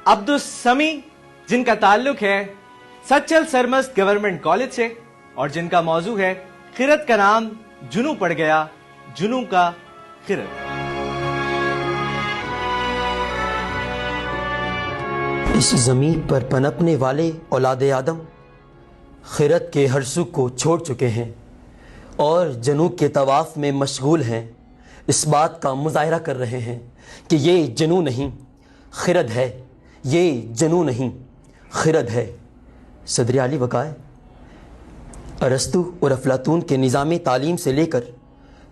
عبدالسمی جن کا تعلق ہے سچل سرمست گورنمنٹ کالج سے اور جن کا موضوع ہے خرد کا نام جنوں پڑ گیا، جنوں کا خرد۔ اس زمین پر پنپنے والے اولاد آدم خرد کے ہر سو کو چھوڑ چکے ہیں اور جنوں کے طواف میں مشغول ہیں، اس بات کا مظاہرہ کر رہے ہیں کہ یہ جنوں نہیں خرد ہے، یہ جنوں نہیں خرد ہے۔ صدر اعلی وقائے ارسطو اور افلاطون کے نظام تعلیم سے لے کر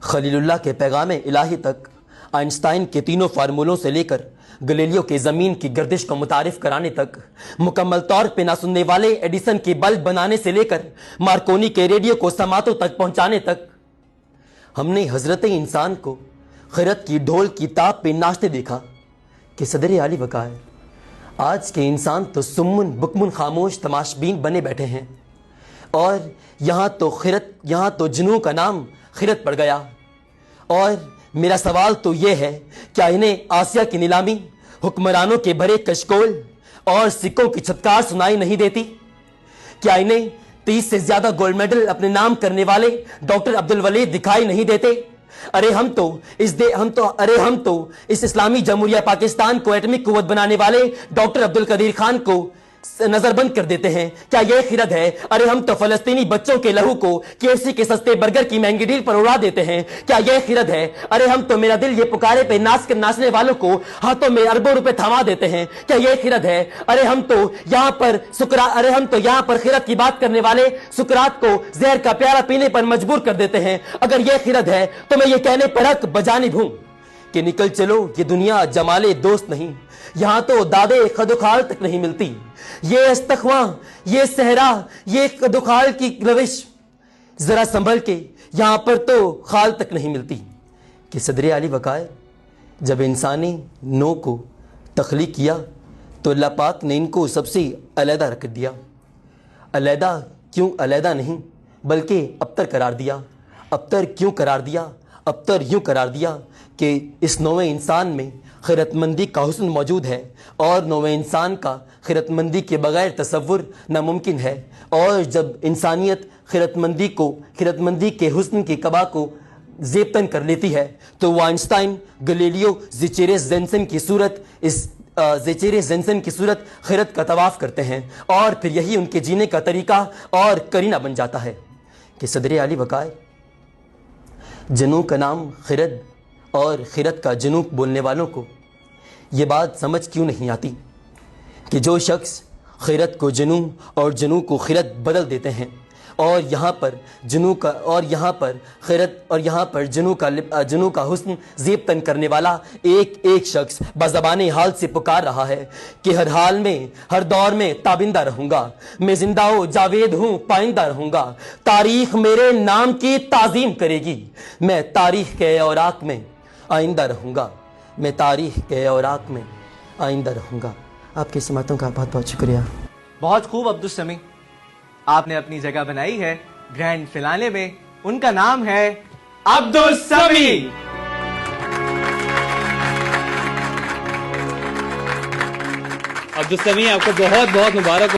خلیل اللہ کے پیغام الہی تک، آئنسٹائن کے تینوں فارمولوں سے لے کر گلیلیو کے زمین کی گردش کو متعارف کرانے تک، مکمل طور پہ نہ سننے والے ایڈیسن کے بلب بنانے سے لے کر مارکونی کے ریڈیو کو سماعتوں تک پہنچانے تک، ہم نے حضرت انسان کو خرد کی ڈھول کی تاپ پہ ناچتے دیکھا کہ صدر اعلی وقائے آج کے انسان تو سمن بکمن خاموش تماشبین بنے بیٹھے ہیں، اور یہاں تو جنوں کا نام خرد پڑ گیا۔ اور میرا سوال تو یہ ہے، کیا انہیں آسیہ کی نیلامی، حکمرانوں کے بھرے کشکول اور سکوں کی چھتکار سنائی نہیں دیتی؟ کیا انہیں 30 سے زیادہ گولڈ میڈل اپنے نام کرنے والے ڈاکٹر عبدالولید دکھائی نہیں دیتے؟ ارے ہم تو اس اسلامی جمہوریہ پاکستان کو ایٹمی قوت بنانے والے ڈاکٹر عبدالقدیر خان کو نظر بند کر دیتے ہیں، کیا یہ خرد ہے؟ ارے ہم تو فلسطینی بچوں کے لہو کو KFC کے سستے برگر کی مہنگی ڈیل پر اڑا دیتے ہیں، کیا یہ خرد ہے؟ ارے ہم تو میرا دل یہ پکارے پہ ناچنے والوں کو ہاتھوں میں اربوں روپے تھما دیتے ہیں، کیا یہ خرد ہے؟ ارے ہم تو یہاں پر خرد کی بات کرنے والے سکرات کو زہر کا پیالہ پینے پر مجبور کر دیتے ہیں۔ اگر یہ خرد ہے تو میں یہ کہنے پر حق بجانب ہوں کہ نکل چلو، یہ دنیا جمالے دوست نہیں، یہاں تو دادے خدوخال تک نہیں ملتی، یہ استخواں، یہ صحرا، یہ خدوخال کی روش ذرا سنبھل کے، یہاں پر تو خال تک نہیں ملتی۔ کہ صدر اعلی وقائے جب انسانی نو کو تخلیق کیا تو اللہ پاک نے ان کو سب سے علیحدہ رکھ دیا۔ علیحدہ کیوں علیحدہ نہیں بلکہ ابتر قرار دیا۔ ابتر کیوں قرار دیا؟ ابتر یوں قرار دیا کہ اس نوع انسان میں خیرت مندی کا حسن موجود ہے، اور نوع انسان کا خیرت مندی کے بغیر تصور ناممکن ہے، اور جب انسانیت خیرت مندی کے حسن کی قبا کو زیبتن کر لیتی ہے تو وہ آئنسٹائن، گلیلیو، زیچیرس زینسن کی صورت خیرت کا طواف کرتے ہیں، اور پھر یہی ان کے جینے کا طریقہ اور کرینہ بن جاتا ہے۔ کہ صدر اعلی وقائے جنوں کا نام خرد اور خرد کا جنوں بولنے والوں کو یہ بات سمجھ کیوں نہیں آتی کہ جو شخص خرد کو جنوں اور جنوں کو خرد بدل دیتے ہیں، اور یہاں پر جنوں کا حسن زیب تن کرنے والا ایک شخص بزبان حال سے پکار رہا ہے کہ ہر حال میں، ہر دور میں تابندہ رہوں گا، میں زندہ و جاوید ہوں، پائندہ رہوں گا، تاریخ میرے نام کی تعظیم کرے گی، میں تاریخ کے اوراق میں آئندہ رہوں گا، میں تاریخ کے اوراق میں آئندہ رہوں گا۔ آپ کی سماعتوں کا بہت بہت شکریہ۔ بہت خوب عبدالسمی، آپ نے اپنی جگہ بنائی ہے گرینڈ فنالے میں۔ ان کا نام ہے عبدالسمی۔ عبدالسمی، آپ کو بہت بہت مبارک۔